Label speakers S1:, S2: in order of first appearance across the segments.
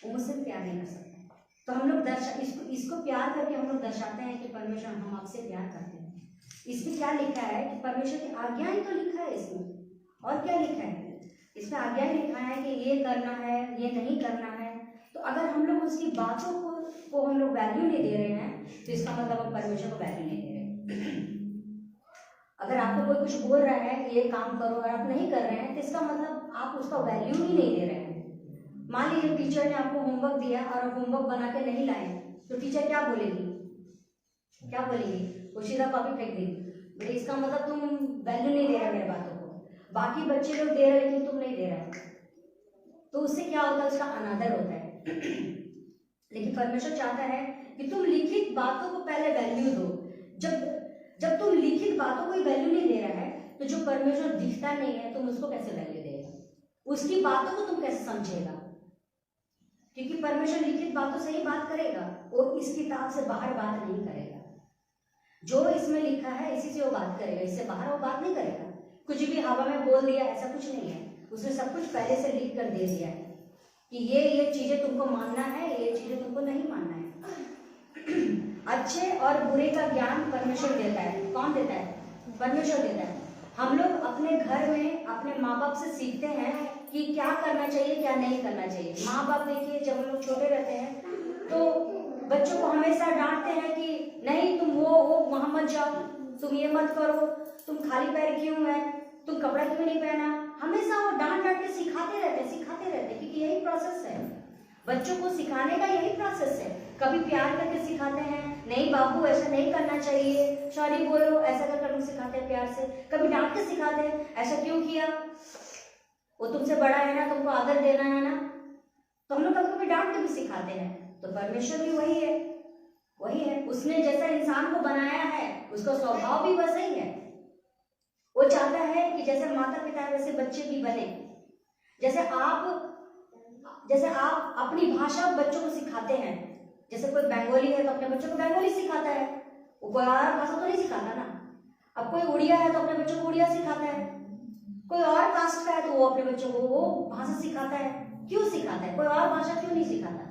S1: वो मुझसे प्यार नहीं कर सकता। तो हम लोग इसको प्यार करके हम लोग दर्शाते हैं कि परमेश्वर हम आपसे प्यार करते हैं। इसमें क्या लिखा है कि परमेश्वर की आज्ञा ही तो लिखा है इसमें, और क्या लिखा है इसमें? आज्ञा ही लिखा है कि ये करना है, ये नहीं करना है। तो अगर हम लोग उसकी बातों को हम लोग वैल्यू नहीं दे रहे हैं तो इसका मतलब हम परमेश्वर को वैल्यू नहीं दे रहे। अगर आपको कोई कुछ बोल रहा है कि ये काम करो और आप नहीं कर रहे हैं तो इसका मतलब आप उसका वैल्यू ही नहीं दे रहे हैं। मान लीजिए टीचर ने आपको होमवर्क दिया और आप होमवर्क बना के नहीं लाए तो टीचर क्या बोलेगी? क्या बोलेगी? वो सीधा कॉपी फेंक देगी। बेटे इसका मतलब तुम वैल्यू नहीं दे रहे मेरे बातों को, बाकी बच्चे लोग दे रहे लेकिन तुम नहीं दे रहे। तो उससे क्या होता है? उसका अनादर होता है। लेकिन परमेश्वर चाहता है कि तुम लिखित बातों को पहले वैल्यू दो। जब तुम लिखित बातों को वैल्यू नहीं दे रहा है तो जो परमेश्वर दिखता नहीं है तुम उसको कैसे वैल्यू देगा? उसकी बातों को तुम कैसे समझेगा? क्योंकि परमेश्वर लिखित बातों से ही बात करेगा, वो इस किताब से बाहर बात नहीं करेगा। जो इसमें लिखा है इसी से वो बात करेगा, इससे बाहर वो बात नहीं करेगा। कुछ भी हवा में बोल दिया ऐसा कुछ नहीं है, उसने सब कुछ पहले से लिख कर दे दिया है कि ये चीजें तुमको मानना है, ये चीजें तुमको नहीं मानना है। अच्छे और बुरे का ज्ञान परमेश्वर देता है। कौन देता है? परमेश्वर देता है। हम लोग अपने घर में अपने माँ बाप से सीखते हैं कि क्या करना चाहिए क्या नहीं करना चाहिए। माँ बाप देखिए जब हम लोग छोटे रहते हैं तो बच्चों को हमेशा डांटते हैं कि नहीं तुम वो वहां मत जाओ, तुम ये मत करो, तुम खाली पैर क्यों है, तुम कपड़ा क्यों नहीं पहना। हमेशा वो डांट डांट के सिखाते रहते क्योंकि यही प्रोसेस है, बच्चों को सिखाने का यही प्रोसेस है। कभी प्यार करके सिखाते हैं, नहीं बाबू ऐसा नहीं करना चाहिए, सॉरी बोलो, ऐसा करके सिखाते हैं प्यार से। कभी डांट के सिखाते हैं, ऐसा क्यों किया, वो तुमसे बड़ा है ना, तुमको आदर देना है ना। तो हम लोग कभी कभी डांट के भी सिखाते हैं। तो परमेश्वर भी वही है, उसने जैसा इंसान को बनाया है उसका स्वभाव भी वैसा ही है। वो चाहता है कि जैसे माता पिता है वैसे बच्चे भी बने। जैसे आप अपनी भाषा बच्चों को सिखाते हैं, जैसे कोई बंगाली है तो अपने बच्चों को बंगाली सिखाता है, वो कोई और भाषा तो नहीं सिखाता ना। अब कोई उड़िया है तो अपने बच्चों को उड़िया सिखाता है, कोई और कास्ट का है तो वो अपने बच्चों को वो भाषा सिखाता है। क्यों सिखाता है? कोई और भाषा क्यों नहीं सिखाता?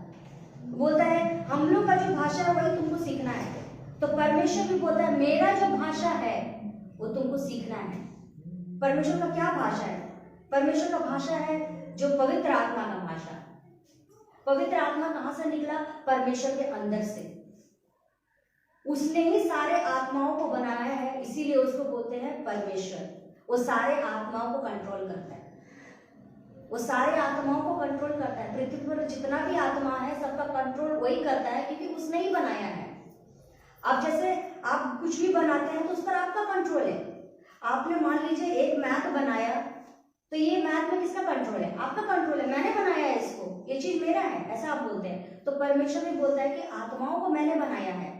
S1: बोलता है हम लोग का जो भाषा है वही तुमको सीखना है। तो परमेश्वर भी बोलता है मेरा जो भाषा है वो तुमको सीखना है। परमेश्वर का क्या भाषा है? परमेश्वर का भाषा है जो पवित्र आत्मा का भाषा। पवित्र आत्मा कहां से निकला? परमेश्वर के अंदर से। उसने ही सारे आत्माओं को बनाया है, इसीलिए उसको बोलते हैं परमेश्वर। वो सारे आत्माओं को कंट्रोल करता है, वो सारे आत्माओं को कंट्रोल करता है। पृथ्वी पर जितना भी आत्मा है सबका कंट्रोल वही करता है क्योंकि उसने ही बनाया है। अब जैसे आप कुछ भी बनाते हैं तो उस पर आपका कंट्रोल है। आपने मान लीजिए एक मैथ बनाया तो ये मैथ में किसका कंट्रोल है? आपका कंट्रोल है, मैंने बनाया है इसको, ये चीज मेरा है, ऐसा आप बोलते हैं। तो परमेश्वर भी बोलता है कि आत्माओं को मैंने बनाया है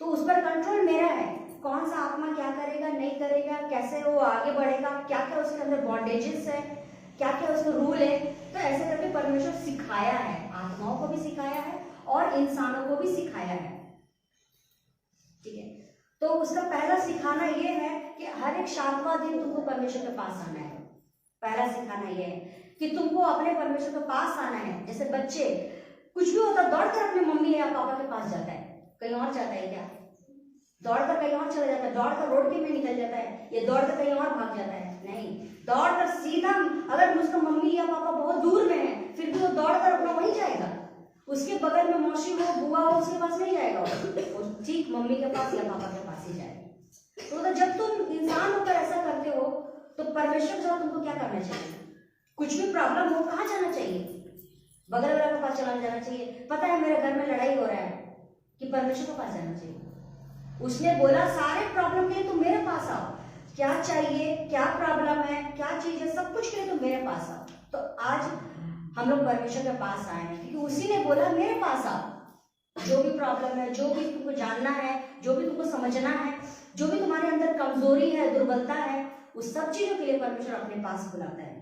S1: तो उस पर कंट्रोल मेरा है। कौन सा आत्मा क्या करेगा नहीं करेगा, कैसे वो आगे बढ़ेगा, क्या क्या उसके अंदर बॉन्डेजेस है, क्या क्या उसका रूल है। तो ऐसे करके परमेश्वर सिखाया है, आत्माओं को भी सिखाया है और इंसानों को भी सिखाया है। ठीक है, तो उसका पहला सिखाना ये है कि हर एक 7वां दिन तुमको परमेश्वर के पास आना है। पहला सिखाना ये है कि तुमको अपने परमेश्वर के पास आना है। जैसे बच्चे कुछ भी होता दौड़कर अपने मम्मी या पापा के पास जाता है, कहीं और जाता है क्या? दौड़कर कहीं और चला जाता है, दौड़कर रोड के में निकल जाता है, ये दौड़कर कहीं और भाग जाता है? नहीं, दौड़कर सीधा, अगर उसका मम्मी या पापा बहुत दूर में है फिर भी वो दौड़कर अपना वहीं जाएगा। उसके बगल में मौसी हो, बुआ हो, उसके पास नहीं जाएगा, वो ठीक मम्मी के पास या पापा के पास ही जाएगा। तो जब तुम इंसान होकर ऐसा करते हो तो परमेश्वर के साथ तुमको क्या करना चाहिए? कुछ भी प्रॉब्लम हो कहाँ जाना चाहिए? बगल वाला के पास चला जाना चाहिए। पता है मेरे घर में लड़ाई हो रहा है कि परमेश्वर के पास जाना चाहिए। उसने बोला सारे प्रॉब्लम के लिए तुम मेरे पास आओ, क्या चाहिए, क्या प्रॉब्लम है, क्या चीज है, सब कुछ के लिए तुम मेरे पास आओ। तो आज हम लोग परमेश्वर के पास आए हैं क्योंकि उसी ने बोला मेरे पास आओ। जो भी प्रॉब्लम है, जो भी तुमको जानना है, जो भी तुमको समझना है, जो भी तुम्हारे अंदर कमजोरी है, दुर्बलता है, उस सब चीजों के लिए परमेश्वर अपने पास बुलाता है।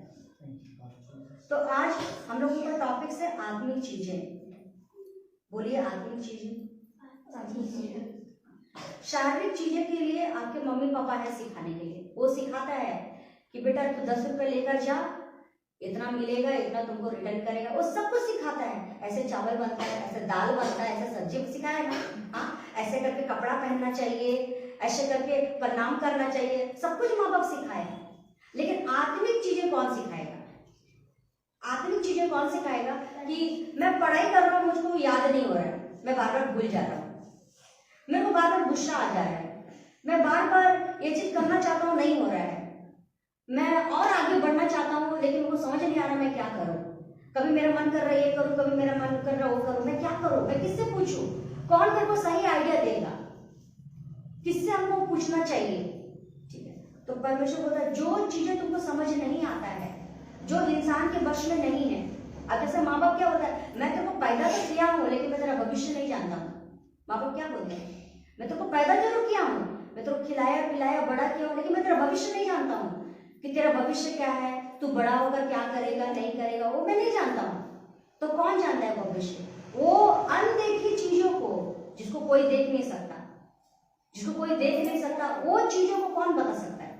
S1: तो आज हम लोगों का टॉपिक है आत्मिक चीजें। बोलिए आत्मिक चीजें। शारीरिक चीजें के लिए आपके मम्मी पापा है सिखाने के लिए, वो सिखाता है कि बेटा तू 10 रुपए लेकर जा, इतना मिलेगा, इतना तुमको रिटर्न करेगा, वो सब कुछ सिखाता है। ऐसे चावल बनता है, ऐसे दाल बनता है, ऐसे सब्जी सिखाया ना। हाँ, ऐसे करके कपड़ा पहनना चाहिए, ऐसे करके प्रणाम करना चाहिए, सब कुछ माँ बाप सिखाए हैं। लेकिन आत्मिक चीजें कौन सिखाएगा? आत्मिक चीजें कौन सिखाएगा? कि मैं पढ़ाई कर रहा हूँ, मुझको याद नहीं हो रहा है, मैं बार बार भूल जा रहा हूँ, मेरे को बार बार गुस्सा आ जा रहा है, मैं बार बार ये चीज करना चाहता हूँ, नहीं हो रहा है, मैं और आगे बढ़ना चाहता हूँ लेकिन मुझको समझ नहीं आ रहा मैं क्या करूँ। कभी मेरा मन कर रहा है ये करूँ, कभी मेरा मन कर रहा है वो करूँ, मैं क्या करूँ, मैं किससे पूछूं, कौन मेरे को सही आइडिया देगा, किससे हमको पूछना चाहिए? ठीक है, तो परमेश्वर बोलता है जो चीजें तुमको समझ नहीं आता है, जो इंसान के वश में नहीं है। अब जैसे माँ बाप क्या होता है, मैं तेरे को पैदा तो किया हूँ लेकिन मैं तेरा भविष्य नहीं जानता हूँ। माँ बाप क्या बोलते हैं, मैं तेरे को पैदा जरूर किया हूँ, मैं तेरे को खिलाया पिलाया बड़ा किया हूँ, लेकिन मैं तेरा भविष्य नहीं जानता हूँ कि तेरा भविष्य क्या है, तू बड़ा होकर क्या करेगा नहीं करेगा, वो मैं नहीं जानता हूँ। तो कौन जानता है भविष्य? वो अनदेखी चीजों को, जिसको कोई देख नहीं सकता, जिसको कोई देख नहीं सकता, वो चीजों को कौन बता सकता है?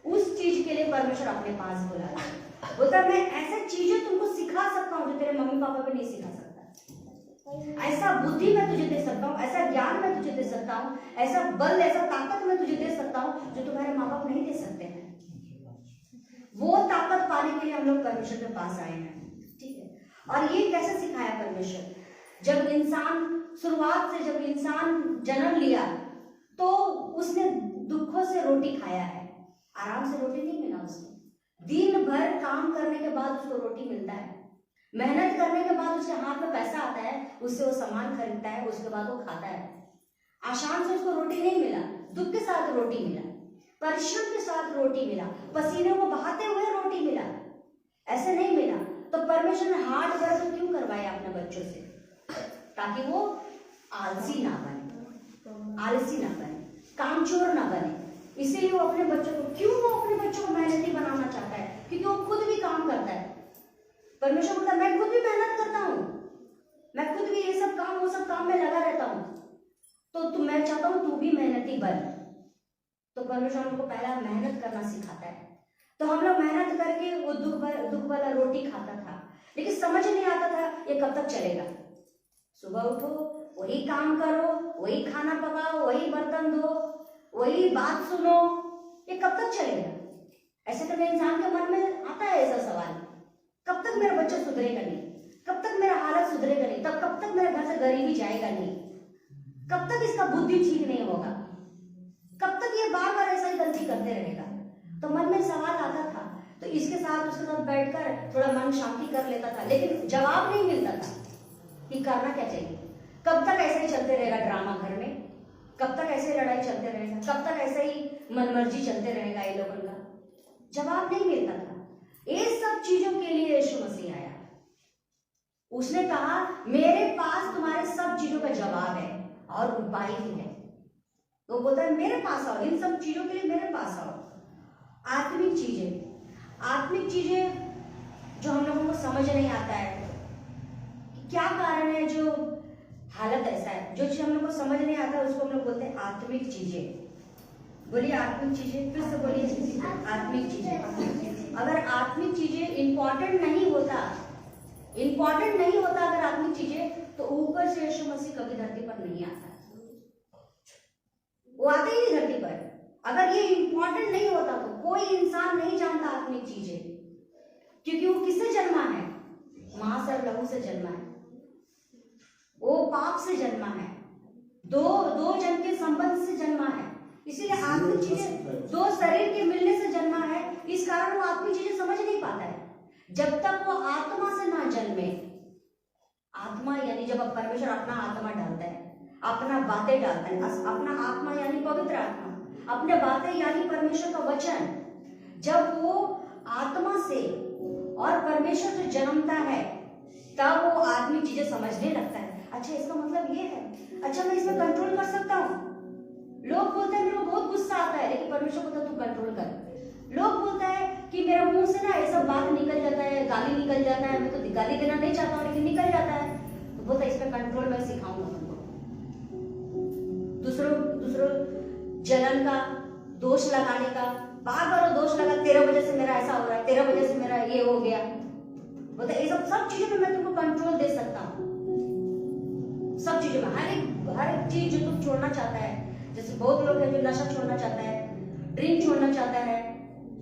S1: उस चीज के लिए परमेश्वर अपने पास बुलाता है, बोलता है मैं ऐसे चीजें तुमको सिखा सकता हूँ जो तेरे मम्मी पापा भी नहीं सिखा सकता। ऐसा बुद्धि मैं तुझे दे सकता हूँ, ऐसा ज्ञान मैं तुझे दे सकता हूँ, ऐसा बल ऐसा ताकत मैं तुझे दे सकता हूँ जो तुम्हारे माँ बाप नहीं दे सकते हैं। वो ताकत पाने के लिए हम लोग परमेश्वर के पास आए हैं। ठीक है, और ये कैसे सिखाया परमेश्वर? जब इंसान शुरुआत से, जब इंसान जन्म लिया तो उसने दुखों से रोटी खाया है, आराम से रोटी नहीं मिला उसको। दिन भर काम करने के बाद उसको रोटी मिलता है, मेहनत करने के बाद उसके हाथ में पैसा आता है, उससे वो सामान खरीदता है, उसके बाद वो खाता है। आसान से उसको रोटी नहीं मिला, दुख के साथ रोटी मिला, परिश्रम के साथ रोटी मिला, पसीने को बहाते हुए रोटी मिला, ऐसे नहीं मिला। तो परमेश्वर ने हार्ड वर्क क्यों करवाया अपने बच्चों से? ताकि वो आलसी ना बने, आलसी ना बने, कामचोर ना बने। इसीलिए वो अपने बच्चों को, क्यों वो अपने बच्चों को मेहनती बनाना चाहता है? क्योंकि वो खुद भी काम करता है। परमेश्वर बोलता है मैं खुद भी मेहनत करता हूँ, मैं खुद भी ये सब काम वो सब काम में लगा रहता हूँ, तो मैं चाहता हूँ तू भी मेहनती बन। तो परमेश्वर हमको पहला मेहनत करना सिखाता है। तो हम लोग मेहनत करके वो दुख वाला रोटी खाता था, लेकिन समझ नहीं आता था ये कब तक चलेगा। सुबह उठो, वही काम करो, वही खाना पकाओ, वही बर्तन धो, वही बात सुनो, ये कब तक चलेगा? ऐसे तो इंसान के मन में आता है ऐसा सवाल, कब तक मेरा बच्चा सुधरेगा नहीं, कब तक मेरा हालत सुधरेगा नहीं, तब कब तक मेरे घर से गरीबी जाएगा नहीं, कब तक इसका बुद्धि ठीक नहीं होगा, कब तक ये बार बार ऐसा ही गलती करते रहेगा। तो मन में सवाल आता था, तो इसके साथ बैठकर थोड़ा मन शांति कर लेता था, लेकिन जवाब नहीं मिलता था कि करना क्या चाहिए। कब तक ऐसे ही चलते रहेगा ड्रामा घर में, कब तक ऐसे लड़ाई चलते रहेगा, कब तक ऐसे ही मनमर्जी चलते रहेगा, ये लोगों का जवाब नहीं मिलता था। ये सब चीजों के लिए यीशु मसीह आया, उसने कहा मेरे पास तुम्हारे सब चीजों का जवाब है और उपाय भी है। तो बोलता है मेरे पास आओ, इन सब चीजों के लिए मेरे पास आओ। आत्मिक चीजें जो हम लोगों को समझ नहीं आता है कि क्या कारण है जो हालत ऐसा है, जो चीज हम लोग को समझ नहीं आता है उसको हम लोग बोलते हैं आत्मिक चीजें। बोलिए आत्मिक चीजें, फिर से बोलिए आत्मिक चीजें। अगर आत्मिक चीजें इंपॉर्टेंट नहीं होता अगर आत्मिक चीजें, तो ऊपर से यीशु मसीह कभी धरती पर नहीं आता, वो आते ही नहीं धरती पर। अगर ये इंपॉर्टेंट नहीं होता तो कोई इंसान नहीं जानता आत्मिक चीजें, क्योंकि वो किससे जन्मा है? मां से लहू से जन्मा है, वो पाप से जन्मा है, दो जन के संबंध से जन्मा है। इसीलिए आत्मिक चीजें दो शरीर के मिलने से जन्मा है, इस कारण वो आत्मिक चीजें समझ नहीं पाता है। जब तक वो आत्मा से ना जन्मे, आत्मा यानी जब परमेश्वर अपना आत्मा डालता है, अपना बातें डालता है, अपना आत्मा यानी पवित्र आत्मा, अपने बातें यानी परमेश्वर का वचन, जब वो आत्मा से और परमेश्वर से जन्मता है तब वो आत्मिक चीजें समझने लगता है। अच्छा इसका मतलब ये है, अच्छा मैं इसमें कंट्रोल कर सकता हूँ। लोग बोलते हैं मेरे को बहुत गुस्सा आता है, लेकिन परमेश्वर बोलता है तू कंट्रोल कर। लोग बोलता है कि मेरा मुंह से ना ऐसा बात निकल जाता है, गाली निकल जाता है, मैं तो गाली देना नहीं चाहता हूँ लेकिन निकल जाता है, तो बोलता है इसमें कंट्रोल मैं सिखाऊंगा तुमको। दूसरों जलन का, दोष लगाने का, बार बार वो दोष लगा, तेरा वजह से मेरा ऐसा हो रहा है, तेरा वजह से मेरा ये हो गया। बोलता ये सब चीजों में मैं तुमको कंट्रोल दे सकता हूँ, सब चीजों में, हर एक चीज जो तुम छोड़ना चाहता है। जैसे बहुत लोग हैं जो नशा छोड़ना चाहता है, ड्रिंक छोड़ना चाहता है,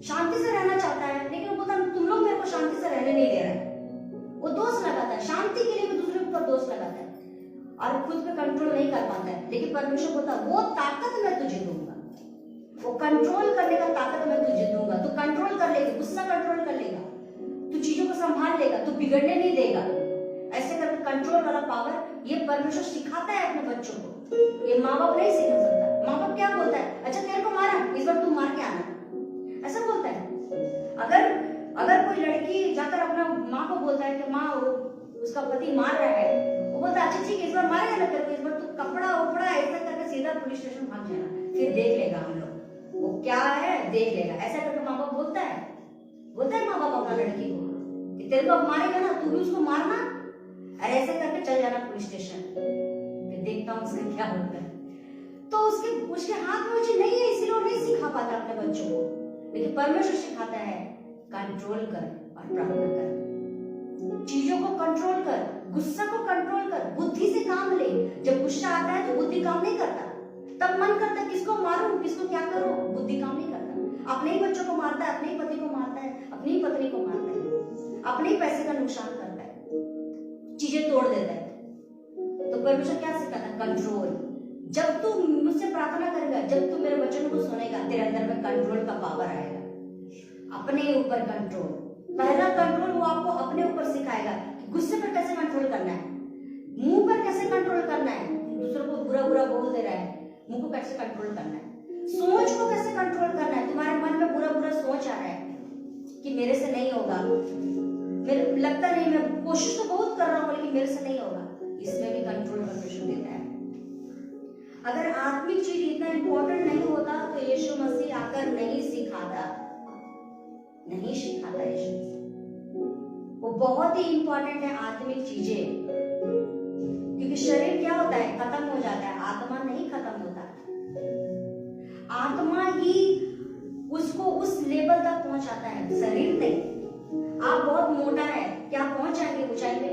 S1: शांति से रहना चाहता है, लेकिन वो बोलता तुम लोग मेरे को शांति से रहने नहीं दे रहा है। वो दोष लगाता है, शांति के लिए भी दूसरे के ऊपर दोष लगाता है और खुद पे कंट्रोल नहीं कर पाता है। लेकिन परमेश्वर बोलता वो ताकत मैं तुझे दूंगा, वो कंट्रोल करने का ताकत मैं तुझे दूंगा। तू कंट्रोल कर लेगा, गुस्सा कंट्रोल कर लेगा, तू चीजों को संभाल लेगा, तू बिगड़ने नहीं देगा। ऐसे करके कंट्रोल वाला पावर ये परमेश्वर सिखाता है अपने बच्चों को, ये माँ बाप नहीं सिखा सकता। माँ बाप क्या बोलता है, अच्छा तेरे को मारा, इस बार तू मार के आना, ऐसा बोलता है। अगर कोई लड़की जाकर अपना माँ को बोलता है कि माँ उसका पति मार रहा है, वो बोलता है अच्छा ठीक है इस बार मारेगा ना तेरे को, इस बार तू कपड़ा उपड़ा ऐसा करके सीधा पुलिस स्टेशन भाग जाना, फिर देख लेगा हम लोग वो क्या है, देख लेगा। ऐसा करके माँ बाप बोलता है माँ बाप अपना लड़की को कि तेरे को अब मारेगा ना, तू भी उसको मारना और ऐसे करके चल जाना पुलिस स्टेशन, फिर देखता हूँ उसका क्या होता है। तो उसके हाथ में वो चीज नहीं है, इसीलिए वो नहीं सिखा पाता अपने बच्चों को। लेकिन परमेश्वर सिखाता है कंट्रोल कर और प्रार्थना कर, चीजों को कंट्रोल कर, गुस्सा को कंट्रोल कर, बुद्धि से काम ले। जब गुस्सा आता है तो बुद्धि काम नहीं करता, तब मन करता किसको मारूं, किसको क्या करूं, बुद्धि काम नहीं करता। अपने ही बच्चों को मारता है, अपने ही पति को मारता है, अपनी ही पत्नी को मारता है, अपने ही पैसे का नुकसान करता है, चीजें तोड़ देता है। तो परमेश्वर क्या सिखाता है, कंट्रोल। जब तू मुझसे प्रार्थना करेगा, जब तू मेरे वचन को सुनेगा, तेरे अंदर में कंट्रोल का पावर आएगा, अपने ऊपर कंट्रोल। पहला कंट्रोल वो आपको अपने ऊपर सिखाएगा कि गुस्से पर कैसे कंट्रोल करना है, मुंह पर कैसे कंट्रोल करना है, दूसरों को बुरा बुरा बोल दे रहा है, मुंह को कैसे कंट्रोल करना है, सोच को कैसे कंट्रोल करना है। तुम्हारे मन में बुरा बुरा सोच आ रहा है कि मेरे से नहीं होगा, मेरे लगता नहीं, मैं कोशिश तो बहुत कर रहा हूँ लेकिन मेरे से नहीं होगा, इसमें भी कंट्रोल परमेश्वर देता है। अगर आत्मिक चीज इतना इंपॉर्टेंट नहीं होता तो यीशु मसीह आकर नहीं सिखाता यीशु। वो बहुत ही इंपॉर्टेंट है आत्मिक चीजें, क्योंकि शरीर क्या होता है, खत्म हो जाता है, आत्मा नहीं खत्म होता। आत्मा ही उसको उस लेवल तक पहुंचाता है, शरीर नहीं। आप बहुत मोटा है, क्या पहुंच जाएंगे ऊंचाई पे?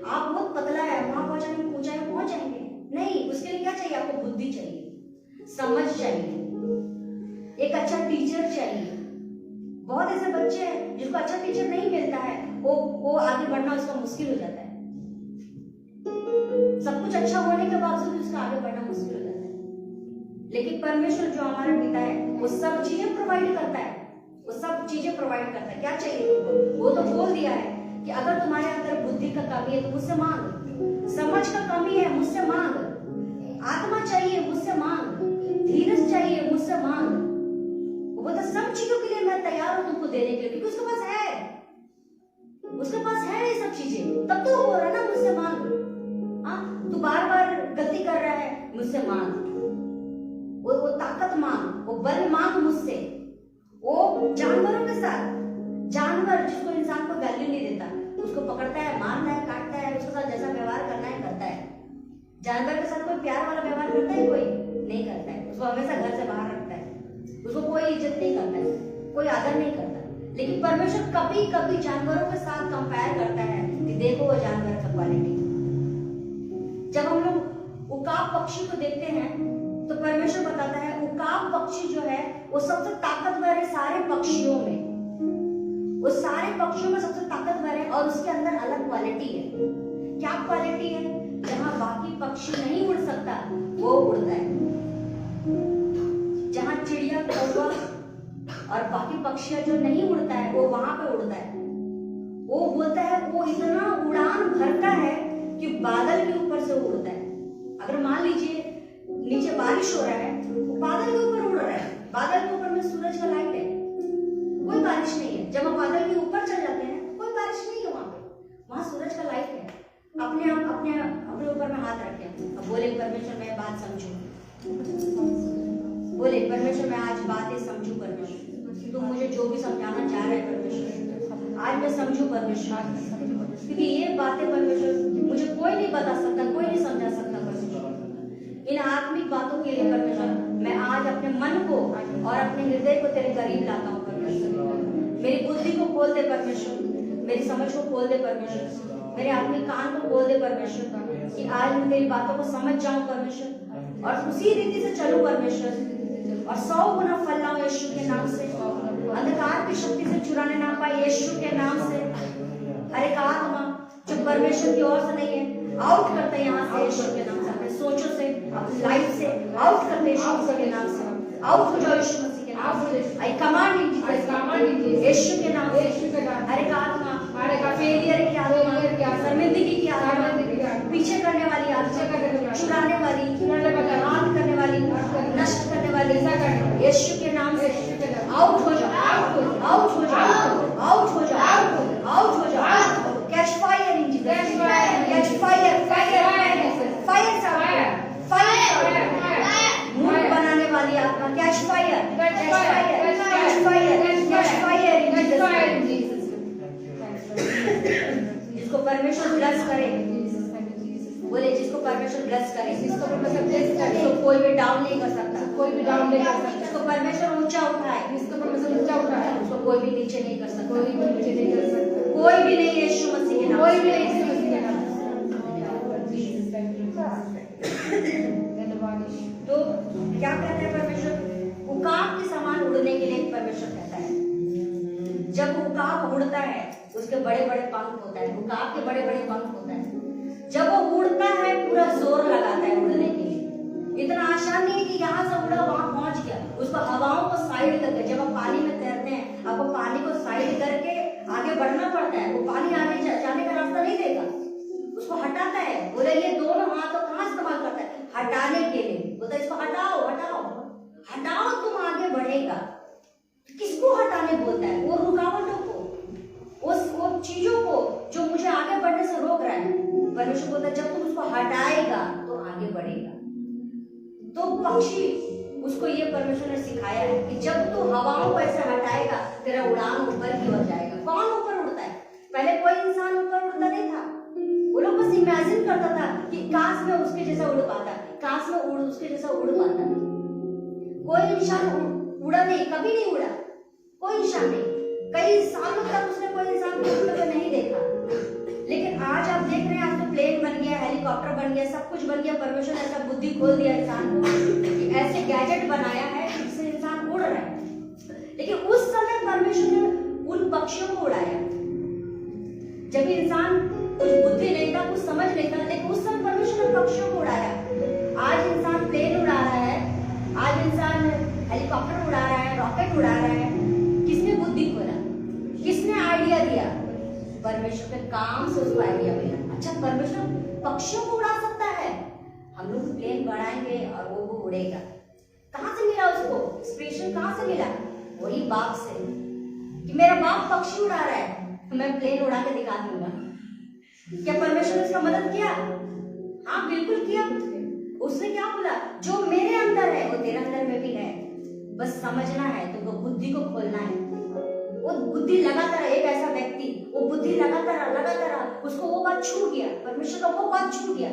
S1: आप बहुत पतला है, वहां पहुंचाएंगे, ऊंचाई में पहुंच जाएंगे? नहीं। उसके लिए क्या चाहिए आपको? बुद्धि चाहिए, समझ चाहिए, एक अच्छा टीचर चाहिए। बहुत ऐसे बच्चे हैं जिसको अच्छा टीचर नहीं मिलता है, वो आगे बढ़ना उसका मुश्किल हो जाता है। सब कुछ अच्छा होने के बावजूद उसका आगे बढ़ना मुश्किल हो जाता है। लेकिन परमेश्वर जो हमारा पिता है वो सब चीजें प्रोवाइड करता है, वो सब चीजें प्रोवाइड करता है। क्या चाहिए तुमको? वो तो बोल दिया है कि अगर तुम्हारे अंदर बुद्धि का कमी है तो मुझसे मांग, समझ का कमी है मुझसे मांग, आत्मा चाहिए मुझसे मांग, धीरज चाहिए मुझसे मांग। वो तो सब चीजों के लिए मैं तैयार हूं तुमको देने के लिए, क्योंकि उसके पास है, उसके पास है ये सब चीजें। तब तो वो बोल रहा है ना मुझसे मांग। हाँ, तू बार बार गलती कर रहा है, मुझसे मांग, वो ताकत मांग, वो बल मांग मुझसे। वो जानवरों के साथ, जानवर जिसको इंसान को वैल्यू नहीं देता, उसको पकड़ता है, मारता है, काटता है, उसके साथ जैसा व्यवहार करना है करता है। जानवर के साथ कोई प्यार वाला व्यवहार करता है? कोई नहीं करता है, उसको हमेशा घर से बाहर रखता है, उसको कोई इज्जत नहीं करता है, कोई आदर नहीं करता। लेकिन परमेश्वर कभी कभी जानवरों के साथ कंपेयर करता है कि देखो वो जानवर का क्वालिटी। जब हम लोग उकाब पक्षी को देखते हैं तो परमेश्वर बताता है उकाब पक्षी जो है वो सबसे ताकतवर है सारे पक्षियों में, वो सारे पक्षियों में सबसे ताकतवर है और उसके अंदर अलग क्वालिटी है। क्या क्वालिटी है? जहां बाकी पक्षी नहीं उड़ सकता वो उड़ता है, जहां चिड़िया, कौवा और बाकी पक्षियां जो नहीं उड़ता है वो वहां पे उड़ता है। वो बोलता है वो इतना उड़ान भरता है कि बादल के ऊपर से उड़ता है। अगर मान लीजिए नीचे बारिश हो रहा है, वो बादल के ऊपर उड़ रहा है, बादल के ऊपर में सूरज का लाइट है, कोई बारिश नहीं है। जब हम बादल के ऊपर चल जाते हैं कोई बारिश नहीं है, वहां पे वहां सूरज का लाइट है। अपने आप अपने ऊपर में हाथ रखे, अब बोले परमेश्वर मैं बात समझू, बोले परमेश्वर मैं आज बातें समझू, परमेश्वर तुम मुझे जो भी समझाना चाह रहे हैं परमेश्वर आज मैं समझू परमेश्वर, क्योंकि ये बातें परमेश्वर मुझे कोई नहीं बता सकता, कोई नहीं समझा सकता परमेश्वर। इन आत्मिक बातों के लिए परमेश्वर मैं आज अपने मन को और अपने हृदय को तेरे करीब लाता हूँ परमेश्वर। मेरी बुद्धि को खोल दे परमेश्वर, मेरी समझ को खोल दे परमेश्वर, मेरे आत्मिक कान को खोल दे परमेश्वर, कि आज मैं तेरी बातों को समझ जाऊं परमेश्वर और उसी रीति से चलूं परमेश्वर और 100 गुना फल लाऊं यीशु के नाम से। अंधकार की शक्ति से चुराने ना पाए यीशु के नाम से। हर एक आत्मा जो परमेश्वर की ओर से नहीं है, आउट करते हैं यहाँ से यीशु के नाम से, अपने सोचों से, अपनी लाइफ से आउट करते हैं यीशु मसीह के नाम से। आउट हो जाओ यीशु मसीह के नाम से। आई कमांड इन जीसस यीशु के नाम से। हर एक आत्मा, फेलियर की आत्मा, शर्मिंदगी की आत्मा, पीछे करने वाली आत्मा, चुराने वाली, हाथ करने वाली, नष्ट करने वाली, यीशु के नाम से आउट हो जाओ, आउट हो जाओ, आउट हो जाओ, आउट हो जाओ। Catch fire in Jesus, catch fire, fire, fire, fire, मूर्ख बनाने वाली आत्मा, catch fire, catch fire, catch fire, catch fire in Jesus. जिसको परमेश्वर ब्लेस करे, बोले जिसको परमेश्वर ब्लेस करे, जिसको परमेश्वर ब्लेस करे, तो कोई भी डाउन नहीं कर सकता, कोई भी डाउन नहीं कर सकता। जिसको परमेश्वर ऊंचा उठाए, जिसको परमेश्वर ऊंचा उठाए, उसको कोई भी नीचे नहीं कर सकता, कोई भी नीचे नहीं कर सकता, कोई भी नहीं यीशु मसीह के नाम, कोई भी नहीं यीशु मसीह के नाम। तो क्या कहते हैं परमेश्वर? उकाब के समान उड़ने के लिए परमेश्वर कहता है। जब उकाब उड़ता है उसके बड़े बड़े पंख होता है, उकाब के बड़े बड़े पंख होता है। जब वो उड़ता है पूरा जोर लगाता है उड़ने के लिए। इतना आसान नहीं है कि यहाँ से उड़ा वहां पहुंच गया। उसको हवाओं को साइड करके, जब आप पानी में तैरते हैं आपको पानी को साइड करके आगे बढ़ना पड़ता है। वो पानी आगे जाने का रास्ता नहीं देगा, उसको हटाता है। बोले ये दोनों हाथों कहाँ इस्तेमाल करता है? हटाने के लिए। बोलता है इसको हटाओ, हटाओ, हटाओ, तुम आगे बढ़ेगा। किसको हटाने बोलता है? वो रुकावटों को, वो चीजों को जो मुझे आगे बढ़ने से रोक रहा है। परमेश्वर बोलता है जब तुम उसको हटाएगा तो आगे बढ़ेगा। तो पक्षी, उसको ये परमेश्वर ने सिखाया है कि जब तू हवाओं को ऐसे हटाएगा तेरा उड़ान ऊपर की ओर जाएगा। कौन ऊपर उड़ता है? पहले कोई इंसान ऊपर उड़ता नहीं था। वो लोग बस इमेजिन करता था कि काश मैं उसके जैसा उड़ पाता, काश मैं उसके जैसा उड़ पाता। कोई इंसान उड़ा नहीं, कभी नहीं उड़ा, कोई इंसान नहीं। कई सालों तक उसने कोई इंसान को उड़ते हुए नहीं देखा। लेकिन आज आप देख रहे हैं, आज तो प्लेन बन गया, हेलीकॉप्टर बन गया, सब कुछ बन गया। परमेश्वर ने ऐसा बुद्धि खोल दिया इंसान को कि ऐसे गैजेट बनाया है जिससे इंसान उड़ रहा है। लेकिन उस समय परमेश्वर ने उन पक्षियों को उड़ाया जब इंसान कुछ बुद्धि नहीं था, कुछ समझ नहीं था। लेकिन उस समय परमेश्वर ने पक्षियों को उड़ाया। आज इंसान प्लेन उड़ा रहा है, आज इंसान हेलीकॉप्टर उड़ा रहा है, रॉकेट उड़ा रहा है। किसने बुद्धि खोला? किसने आइडिया दिया? परमेश्वर के काम से उसको आइडिया मिला। अच्छा, परमेश्वर पक्षियों को उड़ा सकता है, हम लोग प्लेन बढ़ाएंगे और वो उड़ेगा। कहाँ से मिला उसको इंस्पिरेशन? कहाँ से मिला? वही बाप से, कि मेरा बाप पक्षी उड़ा रहा है तो मैं प्लेन उड़ा के दिखा दूंगा। क्या परमेश्वर ने उसका मदद किया? हाँ, बिल्कुल किया। उसने क्या बोला? जो मेरे अंदर है वो तेरे अंदर में भी है, बस समझना है, तुमको बुद्धि को खोलना है। वो बुद्धि लगातार, एक ऐसा व्यक्ति वो बुद्धि लगातार उसको वो बात छू गया, परमेश्वर का वो बात छू गया।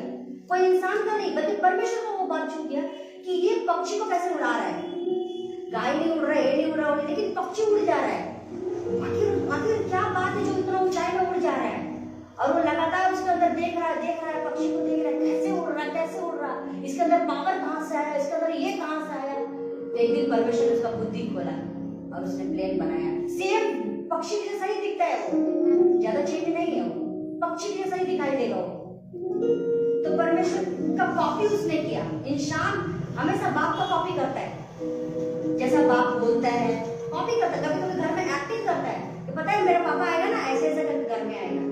S1: कोई इंसान का नहीं बल्कि परमेश्वर को वो बात छू गया कि ये पक्षी को कैसे उड़ा रहा है। गाय नहीं उड़ रहा है, ये नहीं उड़ रहा है, लेकिन पक्षी उड़ जा रहा है। आखिर क्या बात है जो इतना ऊंचाई में उड़ जा रहा है? और वो लगातार उसके अंदर देख रहा है, पक्षी को देख रहा है, कैसे उड़ रहा है, कैसे उड़ रहा है, इसके अंदर पावर कहाँ से आया, इसके अंदर ये कहाँ से आया। तो एक दिन परमेश्वर ने उसका बुद्धि खोला और उसने प्लेन बनाया। सेम पक्षी के जैसा ही दिखता है, वो ज्यादा चेंज नहीं है, वो पक्षी के जैसा ही दिखाई देगा वो। तो परमेश्वर का कॉपी उसने किया। इंसान हमेशा बाप का कॉपी करता है, जैसा बाप बोलता है कॉपी करता है। कभी कभी घर में एक्टिंग करता है कि पता है मेरा पापा आएगा ना ऐसे ऐसे करके घर में आएगा,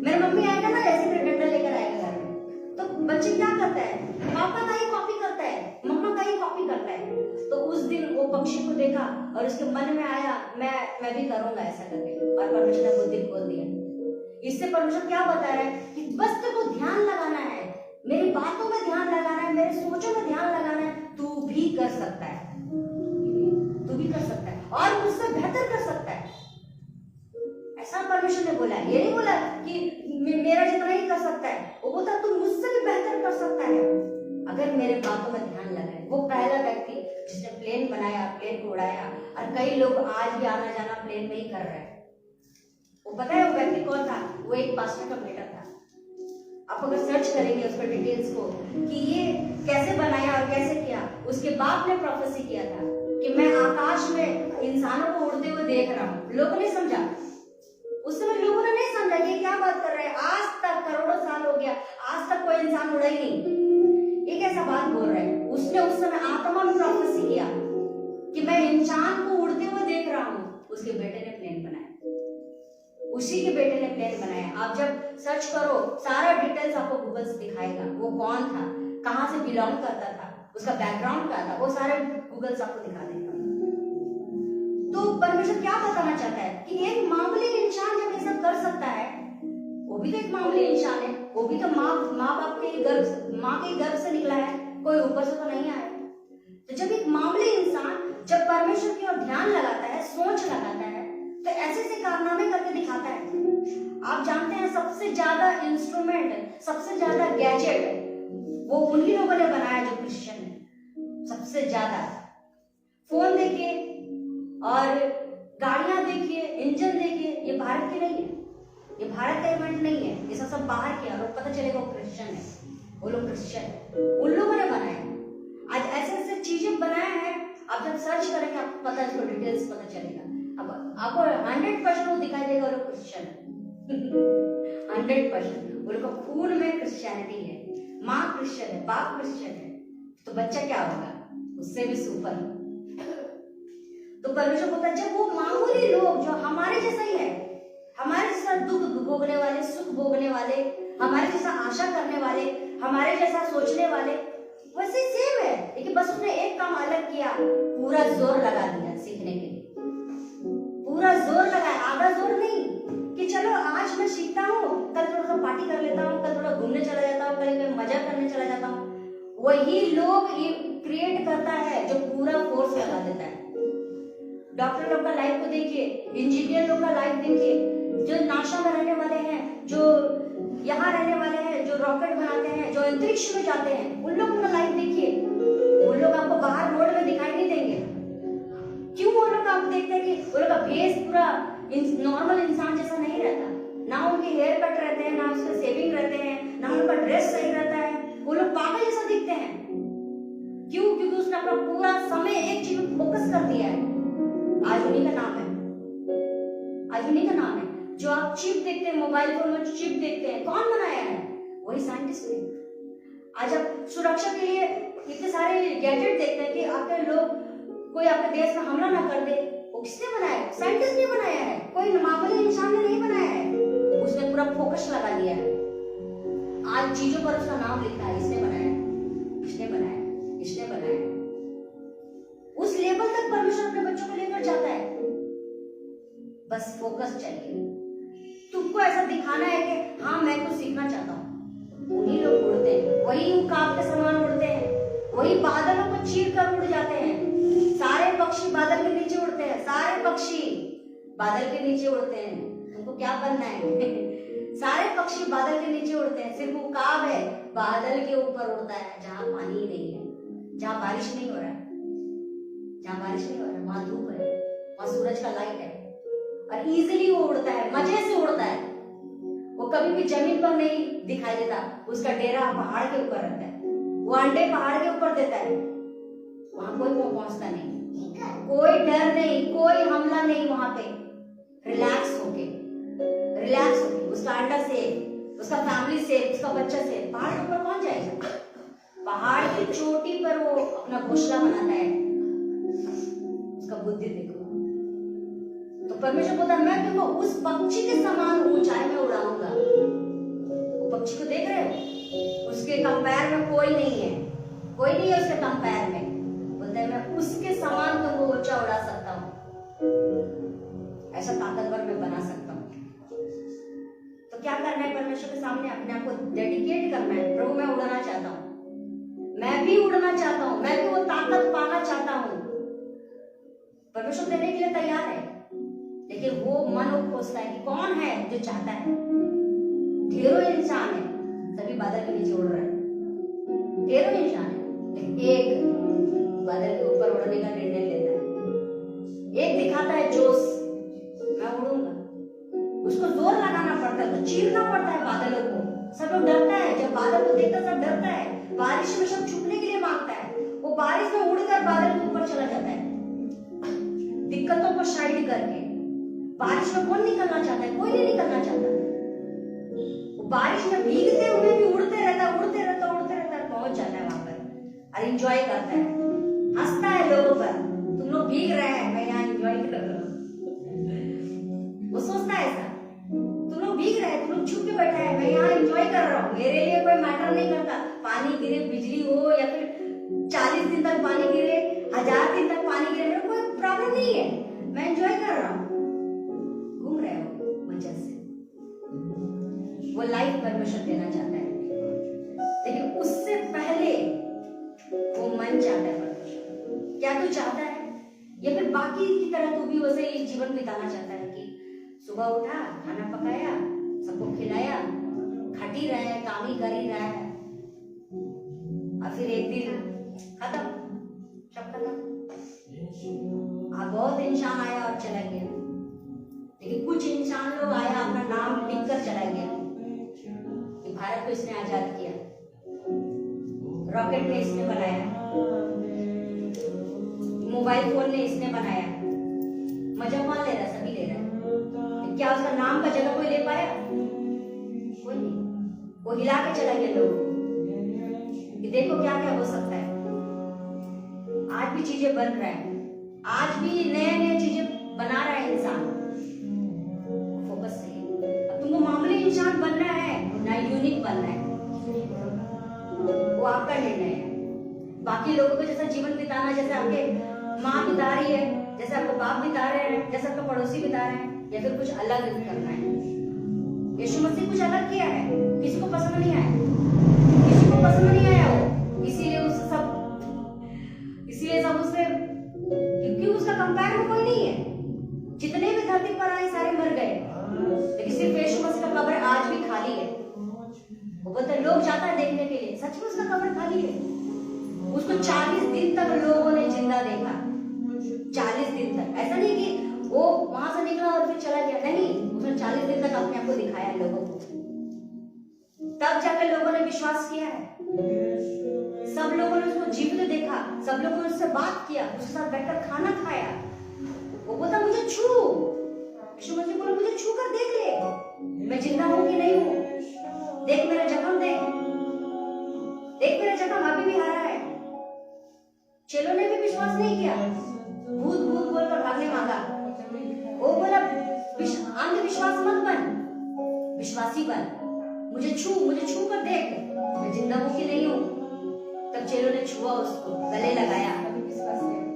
S1: मेरा मम्मी आएगा ना ऐसे फिर डंडा लेकर आएगा घर में। तो बच्चे क्या करता है? पापा का ही कॉपी करता है, मम्मा का ही कॉपी करता है। तो उस दिन वो पक्षी को देखा और उसके मन में आया मैं भी करूंगा ऐसा करके, और परमेश्वर ने बुद्धि खोल दिया। इससे परमेश्वर क्या बता रहा है कि बस तेरे को ध्यान लगाना है, मेरी बातों में ध्यान लगाना है, मेरे सोचों में ध्यान लगाना है। तू भी कर सकता है, तू भी कर सकता है और मुझसे बेहतर कर सकता है। ऐसा परमेश्वर ने बोला है। ये नहीं बोला कि मेरा जितना ही कर सकता है, वो बोलता तू मुझसे भी बेहतर कर सकता है अगर मेरे बातों में ध्यान लगाए। वो पहला व्यक्ति और कई लोग आज भी आना जाना प्लेन में ही कर रहे हैं। वो पता है वो व्यक्ति कौन था? वो एक पास्टर का बेटा था। आप अगर सर्च करेंगे उस पर डिटेल्स को कि ये कैसे बनाया और कैसे किया, उसके बाप ने प्रोफेसी किया था कि मैं आकाश में इंसानों को उड़ते हुए देख रहा हूँ। लोगों ने समझा, उस समय लोगों ने नहीं समझा कि क्या बात कर रहे हैं। आज तक करोड़ों साल हो गया, आज तक कोई इंसान उड़ा ही नहीं। एक ऐसा बात बोल रहे हैं। उसने उस समय आत्मा में प्रोफेसी किया कि मैं इंसान को उड़ते हुए देख रहा हूँ। उसके बेटे ने प्लेन बनाया, उसी के बेटे ने प्लेन बनाया। आप जब सर्च करो सारा डिटेल्स आपको गूगल से दिखाएगा, वो कौन था, कहां से बिलोंग करता था, उसका बैकग्राउंड क्या था, वो सारे गूगल से आपको दिखा देगा। तो परमेश्वर क्या बताना चाहता है कि एक मामूली इंसान जब ये सब कर सकता है, वो भी तो एक मामूली इंसान है, वो भी तो माँ बाप के गर्भ से निकला है, कोई ऊपर से तो नहीं आया। तो जब एक मामूली इंसान जब परमेश्वर की ओर ध्यान लगाता है, सोच लगाता है, तो ऐसे ऐसे कारनामे करके दिखाता है। आप जानते हैं सबसे ज्यादा इंस्ट्रूमेंट, सबसे ज्यादा गैजेट वो उन्हीं लोगों ने बनाया जो क्रिश्चियन है। सबसे ज्यादा फोन देखिए और गाड़ियां देखिए, इंजन देखिए, ये भारत के नहीं है, ये भारत का इवेंट नहीं है, ये सब बाहर के। और पता चलेगा वो क्रिश्चियन है, वो लोग क्रिश्चियन है, उन लोगों ने बनाया। आज ऐसे ऐसे चीजें बनाया है, आप जब सर्च करेंगे आपको पता, इसको डिटेल्स पता चलेगा। अब आपको 100% वो दिखाई देगा वो लोग क्रिश्चियन है। 100% वो लोग का खून में क्रिश्चियनिटी है, माँ क्रिश्चियन है, बाप क्रिश्चियन है, तो बच्चा क्या होगा? उससे भी सुपर। तो परमेश्वर बोलता है जब वो मामूली लोग जो हमारे जैसा ही है, हमारे जैसा दुख भोगने वाले, सुख भोगने वाले, हमारे जैसा आशा करने वाले, हमारे जैसा सोचने वाले, वैसे सेम है, लेकिन बस उसने एक काम अलग किया, पूरा जोर लगा दिया सीखने के लिए, पूरा जोर लगाया, आधा जोर नहीं कि चलो आज मैं सीखता हूँ, कल थोड़ा सा पार्टी कर लेता हूँ, कल थोड़ा घूमने चला जाता हूँ, कल मैं मजा करने चला जाता हूँ। वही लोग क्रिएट करता है जो पूरा फोर्स लगा देता है। डॉक्टर लोग का लाइफ को देखिए, इंजीनियर लोग का लाइफ देखिए, जो नासा में रहने वाले हैं, जो यहाँ रहने वाले हैं, जो रॉकेट बनाते हैं, जो अंतरिक्ष में जाते हैं, उन लोगों का लाइफ देखिए। उन लोग आपको बाहर रोड में दिखाई नहीं देंगे। क्यों? वो लोग आप देखते हैं कि वो लोग का फेस पूरा नॉर्मल इंसान जैसा नहीं रहता, ना उनके हेयर कट रहते हैं, ना उसके सेविंग रहते हैं, ना उनका ड्रेस सही रहता है, वो लोग पागल जैसा दिखते हैं। क्यों? क्योंकि उसने अपना पूरा समय एक चीज में फोकस कर दिया है। आज उन्हीं का नाम है, आज उन्हीं का नाम है। जो आप चिप देखते हैं, मोबाइल फोन में जो चिप देखते हैं, कौन बनाया है? वही साइंटिस्ट ने। आज आप सुरक्षा के लिए इतने सारे गैजेट देखते हैं कि आपके लोग कोई आपके देश में हमला ना कर दे, वो किसने बनाया? साइंटिस्ट ने बनाया है, कोई मामूली इंसान ने नहीं बनाया है। उसने पूरा फोकस लगा दिया है। आज चीजों पर उसका नाम लिखा है, इसने बनाया, इसने बनाया, इसने बनाया। उस लेवल तक परमेश्वर अपने बच्चों को लेकर जाता है। बस फोकस चाहिए। तुमको ऐसा दिखाना है कि हाँ मैं कुछ सीखना चाहता हूँ। उन्हीं लोग उड़ते हैं, वही उकाब के समान उड़ते हैं, वही बादलों को चीर कर उड़ जाते हैं। सारे पक्षी बादल के नीचे उड़ते हैं, सारे पक्षी बादल के नीचे उड़ते हैं। तुमको क्या बनना है? सारे पक्षी बादल के नीचे उड़ते हैं, सिर्फ उकाब है बादल के ऊपर उड़ता है, जहाँ पानी ही नहीं है, जहाँ बारिश नहीं हो रहा है, जहाँ बारिश नहीं हो रहा है, वहां धूप है, वहां सूरज का लाइट है, और इजीली वो उड़ता है, मजे से उड़ता है। वो कभी भी जमीन पर नहीं दिखाई देता, उसका डेरा पहाड़ के ऊपर रहता है, वो अंडे पहाड़ के ऊपर देता है, वहां कोई पहुंचता नहीं, कोई डर नहीं, कोई हमला नहीं, वहां पे रिलैक्स होके उसका अंडा सेफ, उसका फैमिली सेफ, उसका बच्चा सेफ। पहाड़ के ऊपर कौन जाएगा? पहाड़ की चोटी पर वो अपना घोंसला बनाता है। उसका बुद्धि देखो। तो परमेश्वर बोलता है मैं तुमको उस पक्षी के समान ऊंचाई में उड़ाऊंगा। वो पक्षी को देख रहे हो? उसके कंपेयर में कोई नहीं है, कोई नहीं है उसके कंपेयर में। बोलता है मैं उसके समान तुमको ऊंचा उड़ा सकता हूँ, ऐसा ताकतवर मैं बना सकता हूँ। तो क्या करना है? परमेश्वर के सामने अपने आप को डेडिकेट करना है। प्रभु मैं उड़ना चाहता हूँ, मैं भी उड़ना चाहता हूँ, मैं भी वो ताकत पाना चाहता हूँ। परमेश्वर देने के लिए तैयार है, लेकिन वो मन को खोजता है कि कौन है जो चाहता है। ढेरों इंसान है, सभी बादल के नीचे उड़ रहे हैं, ढेरों इंसान है, लेकिन एक बादल के ऊपर उड़ने का निर्णय लेता है, एक दिखाता है जोश, मैं उड़ूंगा, उसको जोर लगाना पड़ता है, तो चीरना पड़ता है बादलों को। सब लोग डरता है, जब बादल को देखकर सब डरता है। बारिश में सब छुपने के लिए मांगता है, वो बारिश में उड़कर बादल के ऊपर चला जाता है, दिक्कतों को साइड करके। बारिश में कौन निकलना चाहता है? कोई नहीं निकलना चाहता। वो बारिश में भीगते हुए भी उड़ते रहता, पहुंच जाता है वहां पर और एंजॉय करता है, हंसता है लोगों पर। तुम लोग भीग रहे हैं, मैं यहाँ एंजॉय कर रहा हूँ। वो सोचता है ऐसा, तुम लोग भीग रहे हैं, तुम लोग छुप के बैठा है, मैं यहाँ एंजॉय कर रहा हूँ, मेरे लिए कोई मैटर नहीं करता। पानी गिरे, बिजली हो, या फिर 40 दिन तक पानी गिरे, 1000 दिन तक पानी गिरे, मेरे को कोई प्रॉब्लम नहीं है, मैं एंजॉय कर रहा हूँ। घूम रहे हो वजह से वो लाइफ परमिशन देना चाहता है, लेकिन उससे पहले वो मन चाहता है परमिशन। क्या तू चाहता है, या फिर बाकी की तरह तू भी वैसे ही जीवन बिताना चाहता है कि सुबह उठा, खाना पकाया, सबको खिलाया, खट ही रहा है, काम ही कर ही रहा है, और फिर एक दिन खत्म, सब खत्म। बहुत इंसान आया और चला गया, लेकिन कुछ इंसान लोग आया, अपना नाम लिख कर चला गया कि भारत को इसने आजाद किया, रॉकेट ने इसने बनाया, मोबाइल फोन ने इसने बनाया। मजा कौन ले रहा? सभी ले रहा है। क्या उसका नाम का जगह कोई ले पाया? कोई नहीं। वो हिला के चला गया लोग कि देखो क्या क्या हो सकता है। आज भी चीजें बन रहा है, आज भी नए नए चीजें बना रहा है इंसान। फोकस से अब तुमको मामूली इंसान बनना है ना यूनिक बनना है, वो आपका निर्णय है। बाकी लोगों को जैसा जीवन बिताना, जैसे आपके माँ बिता रही है, जैसे आपको बाप बिता रहे हैं, जैसे आपका पड़ोसी बिता रहे हैं, या फिर कुछ अलग करना है। यीशु मसीह कुछ अलग किया है, किसी को पसंद नहीं आया, किसी को पसंद नहीं आया वो, इसीलिए सब उससे, क्योंकि उसका कंपेयर में कोई नहीं है। जितने भी धरती पर आए सारे मर गए, लेकिन सिर्फ यीशु मसीह का कब्र आज भी खाली है। वो बोलते हैं लोग जाता है देखने के लिए, सच में उसका कब्र खाली है। उसको 40 दिन तक लोगों ने जिंदा देखा, 40 दिन तक। ऐसा नहीं कि वो वहां से निकला और फिर चला गया, नहीं, उसने 40 दिन तक अपने आप को दिखाया लोगों को, तब जाकर लोगों ने विश्वास किया है। सब लोगों ने उसको जीवित देखा, सब लोगों ने उससे बात किया, उसके साथ बैठकर खाना खाया। वो बोलता मुझे छू, यीशु मसीह बोला मुझे छू कर देख ले, मैं जिंदा हूं कि नहीं हूं, देख मेरा जख्म, देख मेरा जख्म अभी भी हरा है। चेलों ने भी विश्वास नहीं किया, भूत भूत बोलकर भागने मांगा। वो बोला अंधविश्वास मत बन, विश्वासी बन, मुझे छू कर देख, मैं जिंदा हूं कि नहीं हूं। तब चेलों ने छुआ उसको, गले लगाया,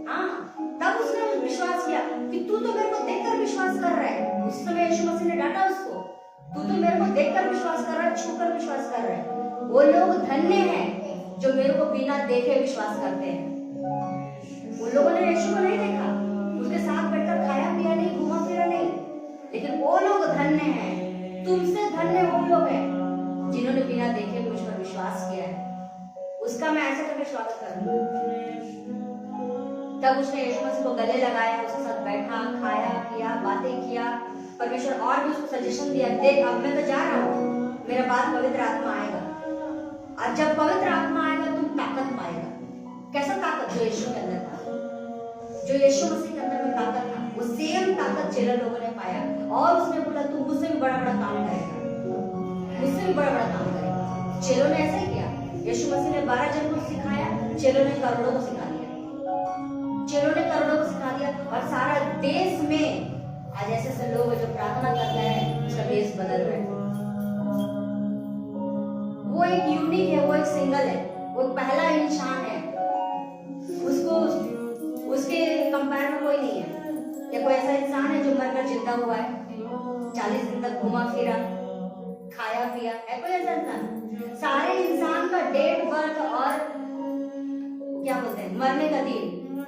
S1: हाँ, तब उसने विश्वास किया कि तू तो मेरे को देखकर विश्वास कर रहा है। उस समय यीशु मसीह ने डांटा उसको, तू तो मेरे को देखकर विश्वास कर रहा है, छूकर विश्वास कर रहा है। वो लोग धन्य हैं जो मेरे को बिना देखे विश्वास करते हैं। उन लोगों ने यीशु को नहीं देखा, उसके साथ बैठकर खाया पिया नहीं, घूमा फिरा नहीं, लेकिन वो लोग धन्य हैं। तुमसे धन्य वो लोग हैं जिन्होंने बिना देखे मुझ पर विश्वास किया है। उसका मैं ऐसा करके स्वागत करूंगा। तब उसने यीशु मसीह को गले लगाया, उसके साथ बैठा, खाया पिया, बातें किया। परमेश्वर और भी उसको सजेशन दिया, देख अब मैं तो जा रहा हूँ, मेरा बाद पवित्र आत्मा आएगा, और जब पवित्र आत्मा आएगा तुम ताकत पाएगा। कैसा ताकत? जो यीशु के अंदर था, जो यीशु मसीह के अंदर में ताकत था, वो सेम ताकत चेला लोगों ने पाया। और उसने बोला तू मुझसे भी बड़ा बड़ा काम करेगा, मुझसे भी बड़ा बड़ा काम करेगा। चेलों ने ऐसा ही किया। यीशु मसीह ने 12 जन को सिखाया, चेलों ने करोड़ों को सिखा दिया, चेलों ने करोड़ों को सिखा दिया। और सारा देश में आज ऐसे ऐसे लोग जो प्रार्थना कर रहे हैं, उसका देश बदल रहा है। वो एक यूनिक है, वो एक सिंगल है, वो पहला इंसान है, उसको उसके कंपेयर में कोई नहीं है। या कोई ऐसा इंसान है जो मरकर जिंदा हुआ है, 40 दिन तक घुमा फिरा, खाया पिया, है कोई ऐसा इंसान? सारे इंसान का डेट बर्थ और क्या बोलते हैं मरने का दिन,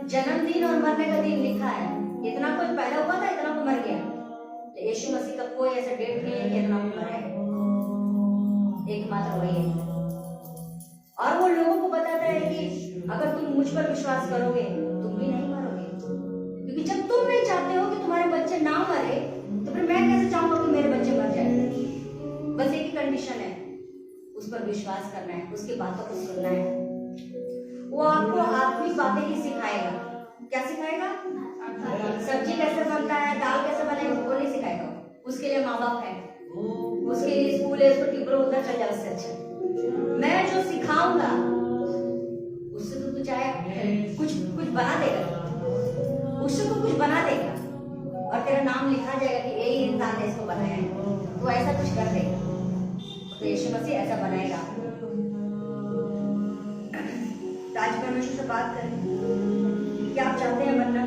S1: जन्मदिन और मरने का दिन लिखा है। इतना कुछ पैदा हुआ था, इतना को मर गया। यीशु मसीह का कोई ऐसा डेट नहीं है कि इतना को मरा है, एकमात्र वही है। और वो लोगों को बताता है कि अगर तुम मुझ पर विश्वास करोगे तुम भी नहीं मरोगे, क्योंकि जब तुम नहीं कंडीशन है, उस पर विश्वास करना है, उसकी बातों को सुनना है। वो आपको आत्मिक बातें ही सिखाएगा। क्या सिखाएगा? सब्जी कैसे बनता है, दाल कैसे बनेगा, वो नहीं सिखाएगा। उसके लिए माँ बाप है, उसके लिए स्कूल है, उसको टिब्रो उधर चल जाए, उससे अच्छा मैं जो सिखाऊंगा उससे तो तू चाहे कुछ बना देगा, उससे तो कुछ बना देगा और तेरा नाम लिखा जाएगा कि यही इंसान ने इसको बनाया है, तो ऐसा कुछ कर देगा। तो यीशु मसीह ऐसा बनाएगा। आज परमेश्वर से बात करें, क्या आप चाहते हैं बनना?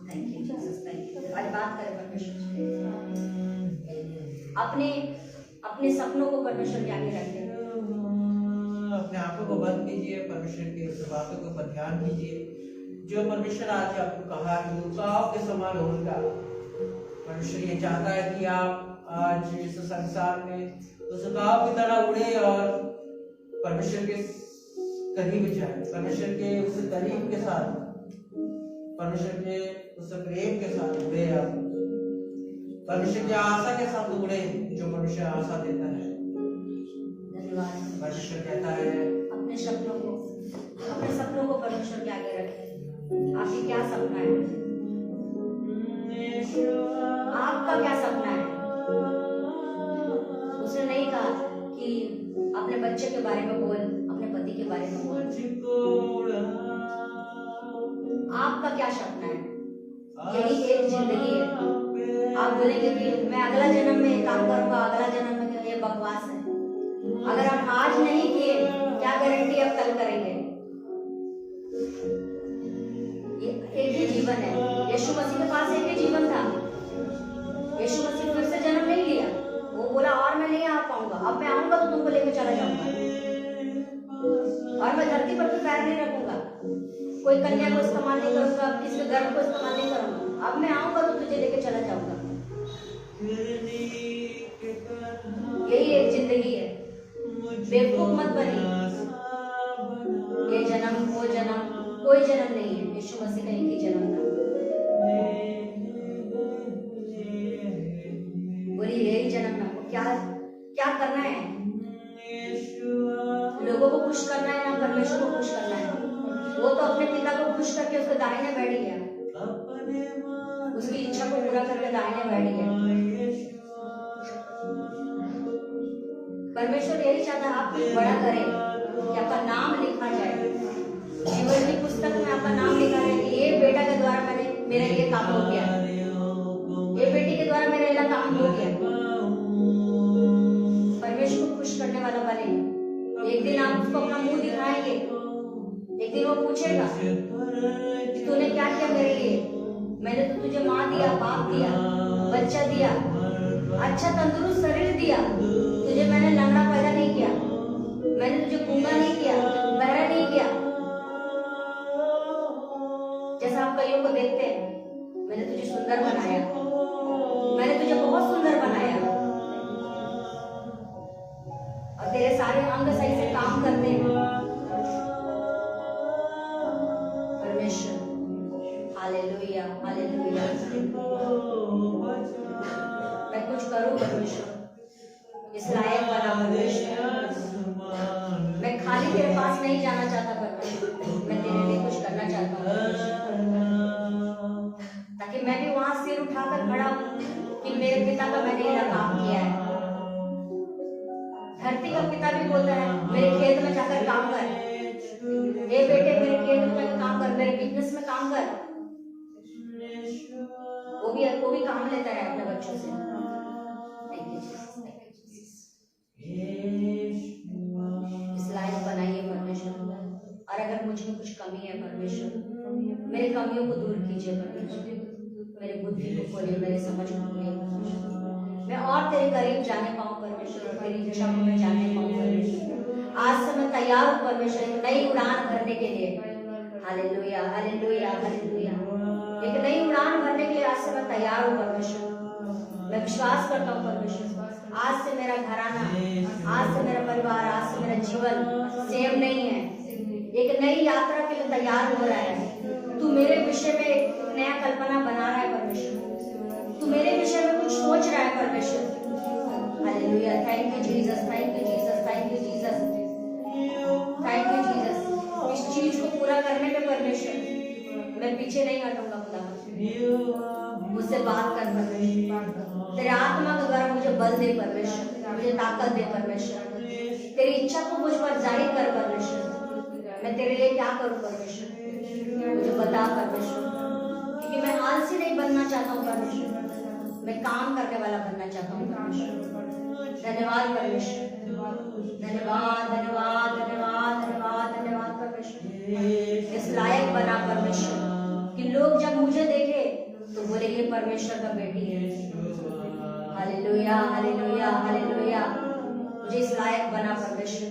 S1: Thank you Jesus, thank you. आज बात करें परमेश्वर से, अपने सपनों को परमेश्वर के आगे रखें।
S2: अपने आंखों को बंद कीजिए, परमेश्वर की बातों के ऊपर ध्यान दीजिए। जो परमेश्वर आज आपको कहा है वो काव के समान होगा। परमेश्वर ये चाहता है कि आप आज इस संसार में उस काव की तरह उड़े और परमेश्वर के करीब जाए, परमेश्वर के उस करीब के साथ, परमेश्वर के उस प्रेम के साथ उड़े, आप परमेश्वर की आशा के साथ उड़े जो परमेश्वर आशा देता है।
S1: धन्यवाद।
S2: परमेश्वर कहता है
S1: अपने सपनों को परमेश्वर के आगे रखें। आपकी क्या सपना है? आपका क्या सपना है? उसने नहीं कहा कि अपने बच्चे के बारे में बोल, अपने पति के बारे में बोल। आपका क्या सपना है? यही एक जिंदगी है। आप बोलेंगे कि मैं अगला जन्म में काम करूंगा, अगला जन्म में, ये बकवास है। अगर आप आज नहीं किए, क्या गारंटी आप कल करेंगे? ये एक ही जीवन है। यीशु मसीह के पास एक ही जीवन था। यीशु मसीह फिर से जन्म नहीं लिया। वो बोला और मैं नहीं आ पाऊंगा, अब मैं आऊंगा तो तुमको लेकर चला जाऊंगा और मैं धरती पर तो पैर नहीं रखूंगा, कोई कन्या को इस्तेमाल नहीं करूंगा, किसी के गर्भ को इस्तेमाल नहीं करूंगा। अब मैं आऊंगा तो तुझे लेकर चला जाऊंगा। यही एक जिंदगी है। बेवकूफ मत बनिए। ये जन्म वो जन्म, कोई जन्म नहीं है। यीशु मसीह का एक ही जन्म था। बोलिए यही जन्म है। क्या क्या करना है? लोगों को खुश करना है या परमेश्वर को खुश करना है? वो तो अपने पिता को खुश करके उसके दाहिने बैठ गया, उसकी इच्छा को पूरा करके दाहिने बैठ गया। परमेश्वर यही चाहता है आप कुछ बड़ा करें, कि आपका नाम लिखा जाए, जीवन की पुस्तक में आपका नाम लिखा जाए कि ये बेटा के द्वारा मेरा ये काम हो गया, ये बेटी के द्वारा मेरा ये काम हो गया। परमेश्वर को खुश करने वाला बने। एक दिन आप उसको अपना मुंह दिखाएंगे, एक दिन वो पूछेगा कि तूने क्या किया मेरे लिए? मैंने तो तुझे माँ दिया, बाप दिया, बच्चा दिया, अच्छा तंदुरुस्त शरीर दिया, तुझे मैंने लंगड़ा पैदा नहीं किया, मैंने तुझे गूंगा नहीं किया, बहरा नहीं किया। जैसा आप कईयों को देखते हैं, मैंने तुझे सुंदर बनाया, मैंने तुझे बहुत सुंदर बनाया और तेरे सारे अंग सही से काम करते हैं। परमेश्वर, हालेलुया, हालेलुया। मैं कुछ करूं परमेश्वर, इस लायक बना परमेश्वर। मैं खाली तेरे पास नहीं जाना चाहता परमेश्वर, मैं तेरे लिए कुछ करना चाहता हूँ ताकि मैं भी वहां सिर उठाकर खड़ा हूँ कि मेरे पिता का मैंने यह काम किया है। धरती का पिता भी बोलता है मेरे खेत में जाकर काम कर, ए बेटे मेरे खेत में जाकर काम कर, मेरे बिजनेस में काम कर। वो भी काम लेता है अपने बच्चों से। इस लायक बनाइए परमेश्वर। और अगर मुझ में कुछ कमी है परमेश्वर, मेरी कमियों को दूर कीजिए परमेश्वर। मेरे बुद्धि को खोलिए, मेरे समझ को खोलिए परमेश्वर। मैं और तेरे करीब जाने पाऊँ परमेश्वर, और तेरी इच्छा को मैं जानने पाऊँ परमेश्वर। आज से मैं तैयार हूँ परमेश्वर एक नई उड़ान भरने के लिए। Hallelujah, hallelujah, hallelujah. एक नई उड़ान भरने के लिए आज से मैं तैयार हूँ परमेश्वर। मैं विश्वास करता हूँ परमेश्वर, आज से मेरा घराना, आज से मेरा परिवार, आज से मेरा जीवन सेम नहीं है, एक नई यात्रा के लिए तैयार हो रहा है। तू मेरे विषय में एक नया कल्पना बना रहा है परमेश्वर, तू मेरे विषय में कुछ सोच रहा है परमेश्वर। मुझसे बात कर परमेश्वर, तेरे आत्मा के द्वारा मुझे बल दे परमेश्वर, मुझे ताकत दे परमेश्वर, तेरी इच्छा को मुझ पर जाहिर कर परमेश्वर, मैं तेरे लिए क्या करूं परमेश्वर, मुझे बता परमेश्वर, क्योंकि मैं आलसी नहीं बनना चाहता हूँ परमेश्वर, मैं काम करने वाला बनना चाहता हूँ परमेश्वर। धन्यवाद परमेश्वर, धन्यवाद धन्यवाद धन्यवाद धन्यवाद धन्यवाद परमेश्वर, इस लायक बना परमेश्वर कि लोग जब मुझे देखे तो बोले ये परमेश्वर का बेटी है। हालेलुया हालेलुया हालेलुया, मुझे इस लायक बना परमेश्वर।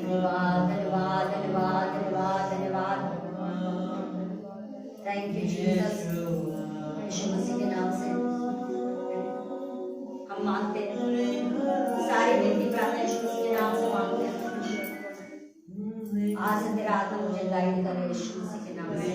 S1: धन्यवाद धन्यवाद धन्यवाद धन्यवाद धन्यवाद, थैंक यू जीसस। यीशु मसीह के नाम से हम मांगते हैं, सारी विनती प्रार्थना यीशु मसीह के नाम से मांगते हैं। आज से तेरा आत्मा मुझे गाइड करे यीशु मसीह के नाम से।